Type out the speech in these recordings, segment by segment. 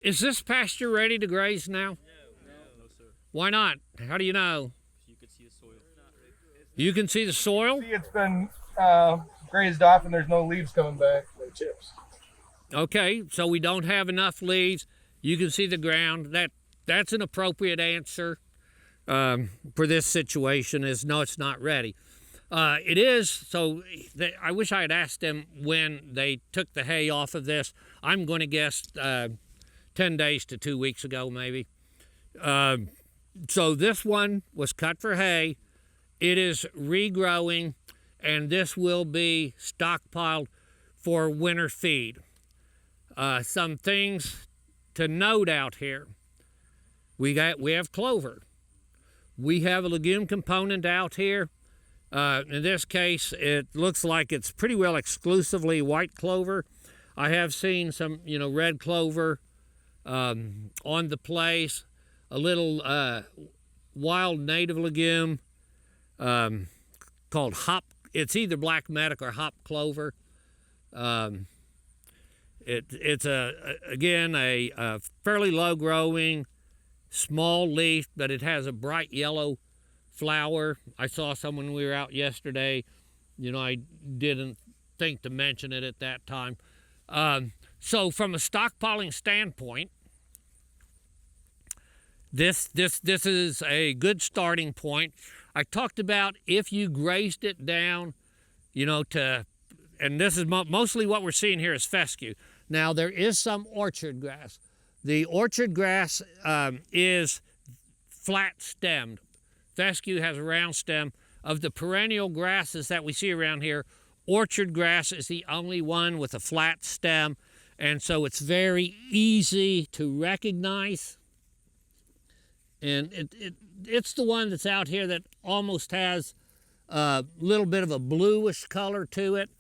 Is this pasture ready to graze now? No, sir. Why not? How do you know? You could see the soil. You can see the soil? See, it's been grazed off and there's no leaves coming back. No chips. Okay, so we don't have enough leaves. You can see the ground. That's an appropriate answer for this situation is no, it's not ready. It is, so I wish I had asked them when they took the hay off of this. I'm going to guess 10 days to 2 weeks ago, maybe. So this one was cut for hay. It is regrowing, and this will be stockpiled for winter feed. Some things to note out here. We have clover. We have a legume component out here. In this case, it looks like it's pretty well exclusively white clover. I have seen some, red clover on the place. A little wild native legume called hop. It's either black medic or hop clover. It's again a fairly low growing, small leaf, but it has a bright yellow flower. I saw someone when we were out yesterday. I didn't think to mention it at that time. So from a stockpiling standpoint, this is a good starting point. I talked about if you grazed it down, and this is mostly what we're seeing here is fescue. Now there is some orchard grass. The orchard grass is flat stemmed. Fescue has a round stem. Of the perennial grasses that we see around here, orchard grass is the only one with a flat stem, and so it's very easy to recognize. And it's the one that's out here that almost has a little bit of a bluish color to it.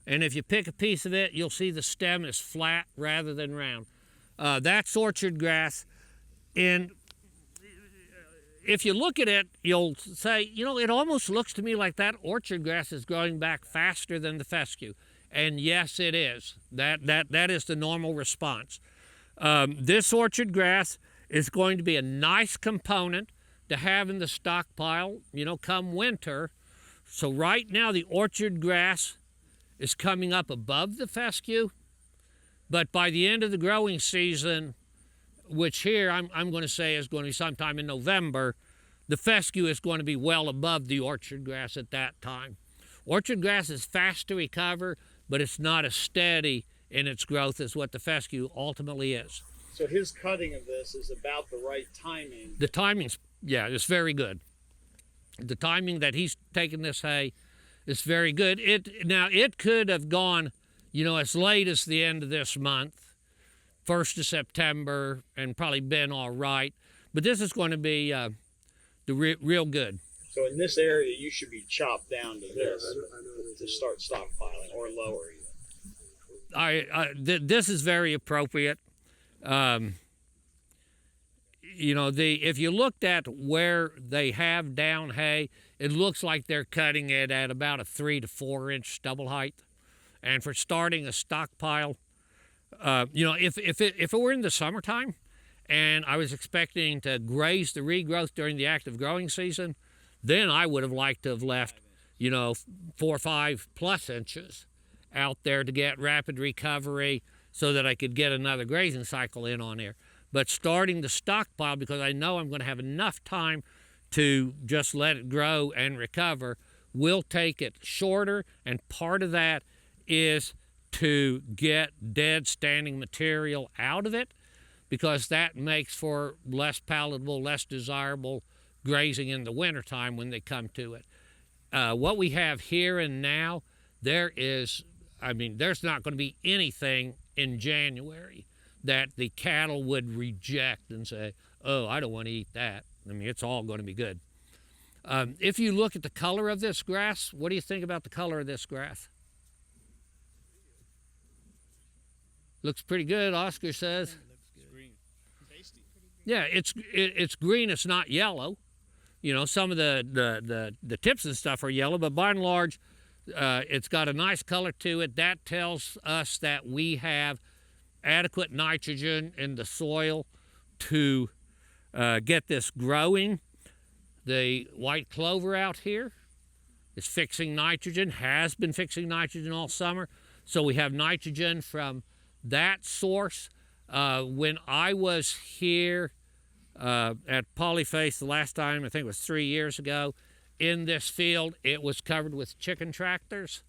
And if you pick a piece of it, you'll see the stem is flat rather than round. That's orchard grass. And if you look at it, you'll say, it almost looks to me like that orchard grass is growing back faster than the fescue. And yes, it is. That is the normal response. This orchard grass is going to be a nice component to have in the stockpile, come winter. So right now the orchard grass is coming up above the fescue, but by the end of the growing season, which here I'm going to say is going to be sometime in November, the fescue is going to be well above the orchard grass at that time. Orchard grass is fast to recover, but it's not as steady in its growth as what the fescue ultimately is. So his cutting of this is about the right timing. The timing's, it's very good. The timing that he's taking this hay is very good. It could have gone, as late as the end of this month, 1st of September, and probably been all right. But this is going to be real good. So in this area, you should be chopped down to this to start stockpiling, or lower even. This is very appropriate. If you looked at where they have down hay, it looks like they're cutting it at about a 3 to 4 inch stubble height. And for starting a stockpile, if it were in the summertime and I was expecting to graze the regrowth during the active growing season, then I would have liked to have left, 4 or 5 plus inches out there to get rapid recovery so that I could get another grazing cycle in on there. But starting the stockpile, because I know I'm going to have enough time to just let it grow and recover, will take it shorter, and part of that is to get dead standing material out of it, because that makes for less palatable, less desirable grazing in the wintertime when they come to it. What we have here and now, there's not going to be anything in January that the cattle would reject and say, oh, I don't want to eat that. It's all going to be good. If you look at the color of this grass, what do you think about the color of this grass? Looks pretty good, Oscar says. It's green. Tasty. Yeah, it's green, it's not yellow. Some of the tips and stuff are yellow, but by and large, it's got a nice color to it. That tells us that we have adequate nitrogen in the soil to get this growing. The white clover out here is fixing nitrogen, has been fixing nitrogen all summer. So we have nitrogen from that source. When I was here at Polyface the last time, I think it was 3 years ago, in this field, it was covered with chicken tractors.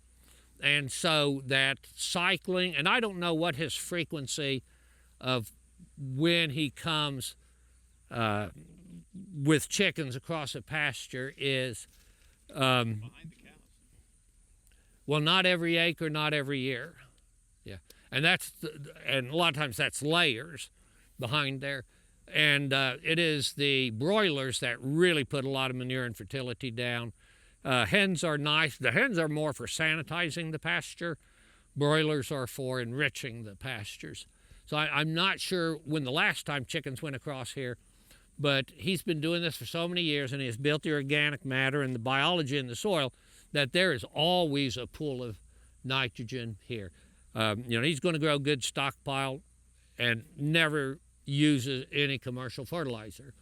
And so that cycling, and I don't know what his frequency of when he comes with chickens across a pasture is. Behind the cows. Well, not every acre, not every year. Yeah, and and a lot of times that's layers behind there. And it is the broilers that really put a lot of manure and fertility down. Hens are nice. The hens are more for sanitizing the pasture. Broilers are for enriching the pastures. So I'm not sure when the last time chickens went across here, but he's been doing this for so many years, and he has built the organic matter and the biology in the soil that there is always a pool of nitrogen here. He's going to grow good stockpile and never uses any commercial fertilizer.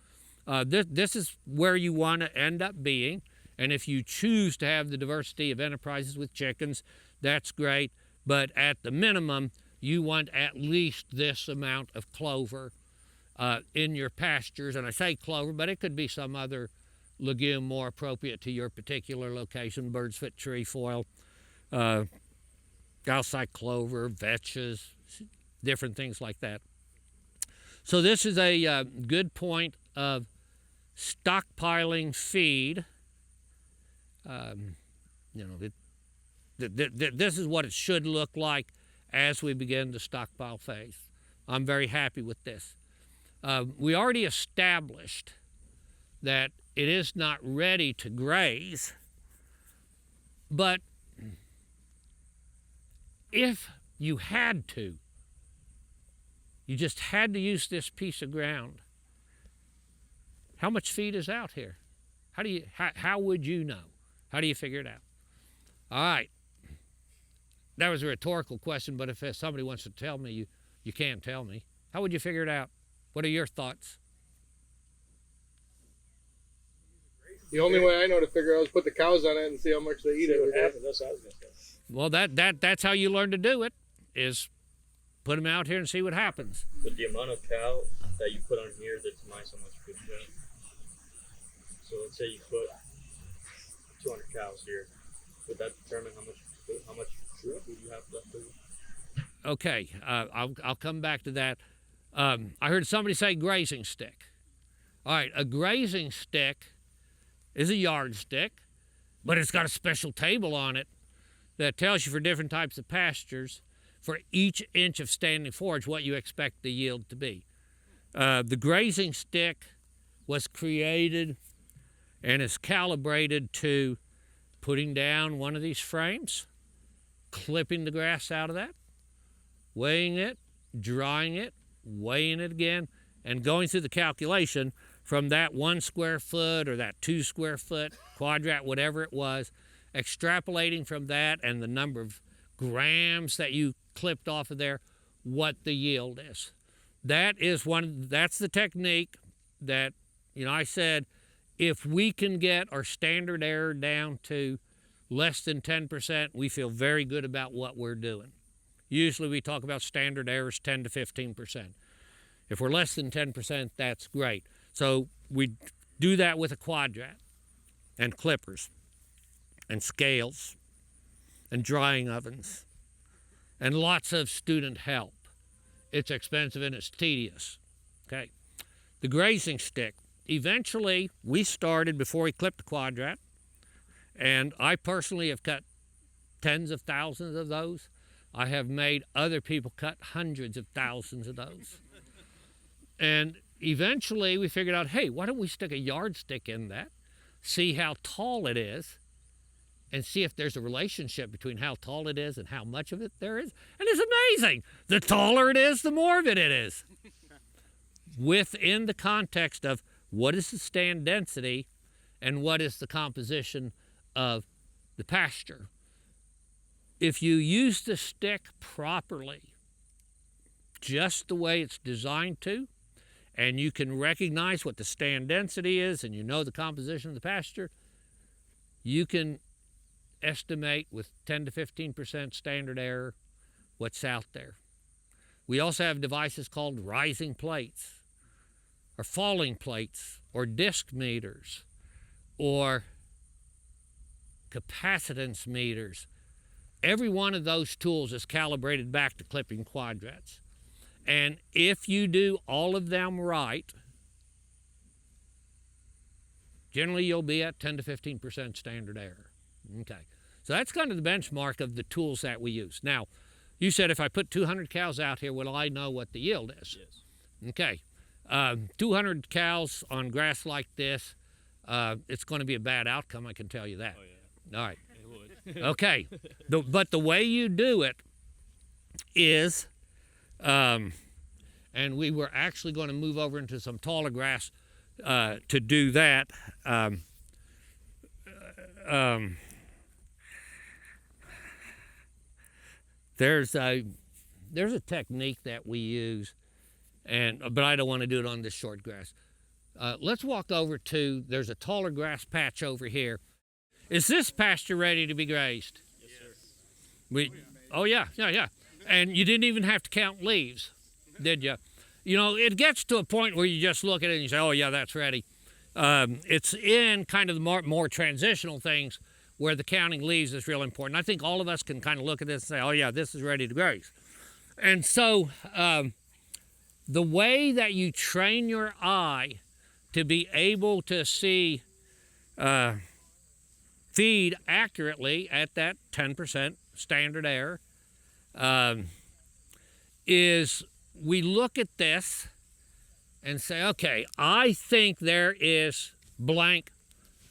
This is where you want to end up being, and if you choose to have the diversity of enterprises with chickens, that's great, but at the minimum, you want at least this amount of clover in your pastures. And I say clover, but it could be some other legume more appropriate to your particular location, bird's foot trefoil, outside clover, vetches, different things like that. So this is a good point of stockpiling feed. This is what it should look like as we begin the stockpile phase. I'm very happy with this. We already established that it is not ready to graze, but if you had to, you just had to use this piece of ground, how much feed is out here? How would you know? How do you figure it out? All right. That was a rhetorical question, but if somebody wants to tell me, you can tell me. How would you figure it out? What are your thoughts? The only way I know to figure out is put the cows on it and see how much they eat every day. That's what I was gonna say. Well, that's how you learn to do it, is put them out here and see what happens. With the amount of cow that you put on here, determines how much food you have. So let's say you put 200 cows here. Would that determine how much food you have left over? Okay, I'll come back to that. I heard somebody say grazing stick. All right, a grazing stick is a yardstick, but it's got a special table on it that tells you for different types of pastures, for each inch of standing forage, what you expect the yield to be. The grazing stick was created and is calibrated to putting down one of these frames, clipping the grass out of that, weighing it, drying it, weighing it again, and going through the calculation from that 1 square foot or that 2 square foot quadrat, whatever it was, extrapolating from that and the number of grams that you clipped off of there, what the yield is. That's the technique that, I said, if we can get our standard error down to less than 10%, we feel very good about what we're doing. Usually we talk about standard errors 10 to 15%. If we're less than 10%, that's great. So we do that with a quadrat and clippers and scales and drying ovens and lots of student help. It's expensive and it's tedious. Okay. The grazing stick. Eventually, we started before we clipped the quadrat, and I personally have cut tens of thousands of those. I have made other people cut hundreds of thousands of those. And eventually we figured out, hey, why don't we stick a yardstick in that, see how tall it is, and see if there's a relationship between how tall it is and how much of it there is. And it's amazing. The taller it is, the more of it is. Within the context of what is the stand density and what is the composition of the pasture. If you use the stick properly, just the way it's designed to, and you can recognize what the stand density is, and you know the composition of the pasture, you can estimate with 10 to 15% standard error what's out there. We also have devices called rising plates, or falling plates, or disc meters, or capacitance meters. Every one of those tools is calibrated back to clipping quadrats. And if you do all of them right, generally you'll be at 10 to 15% standard error. Okay, so that's kind of the benchmark of the tools that we use. Now, you said if I put 200 cows out here, will I know what the yield is? Yes. Okay, 200 cows on grass like this, it's going to be a bad outcome, I can tell you that. Oh, yeah. All right. It would. Okay, but the way you do it is, and we were actually going to move over into some taller grass to do that. There's a technique that we use, but I don't want to do it on this short grass. Let's walk over to, there's a taller grass patch over here. Is this pasture ready to be grazed? Yes, sir. Oh yeah. And you didn't even have to count leaves, did you? You know, it gets to a point where you just look at it and you say, oh yeah, that's ready. It's in kind of the more transitional things where the counting leaves is real important. I think all of us can kind of look at this and say, oh yeah, this is ready to graze. And so the way that you train your eye to be able to see feed accurately at that 10% standard error is we look at this and say, okay, I think there is blank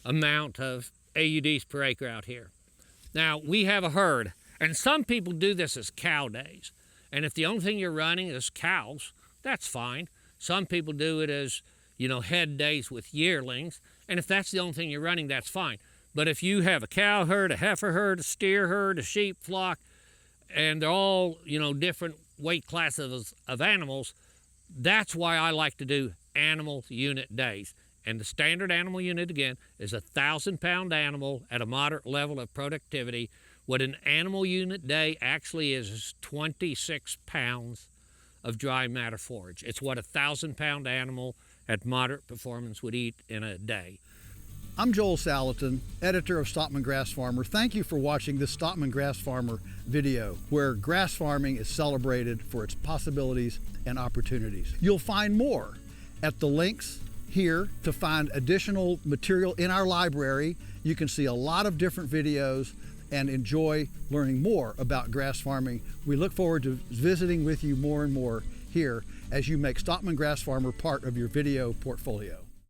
amount of AUDs per acre out here. Now, we have a herd, and some people do this as cow days. And if the only thing you're running is cows, that's fine. Some people do it as, you know, head days with yearlings, and if that's the only thing you're running, that's fine. But if you have a cow herd, a heifer herd, a steer herd, a sheep flock, and they're all, you know, different weight classes of animals, that's why I like to do animal unit days. And the standard animal unit, again, is a 1,000-pound animal at a moderate level of productivity. What an animal unit day actually is 26 pounds of dry matter forage. It's what a 1,000-pound animal at moderate performance would eat in a day. I'm Joel Salatin, editor of Stockman Grass Farmer. Thank you for watching this Stockman Grass Farmer video, where grass farming is celebrated for its possibilities and opportunities. You'll find more at the links here to find additional material in our library. You can see a lot of different videos and enjoy learning more about grass farming. We look forward to visiting with you more and more here as you make Stockman Grass Farmer part of your video portfolio.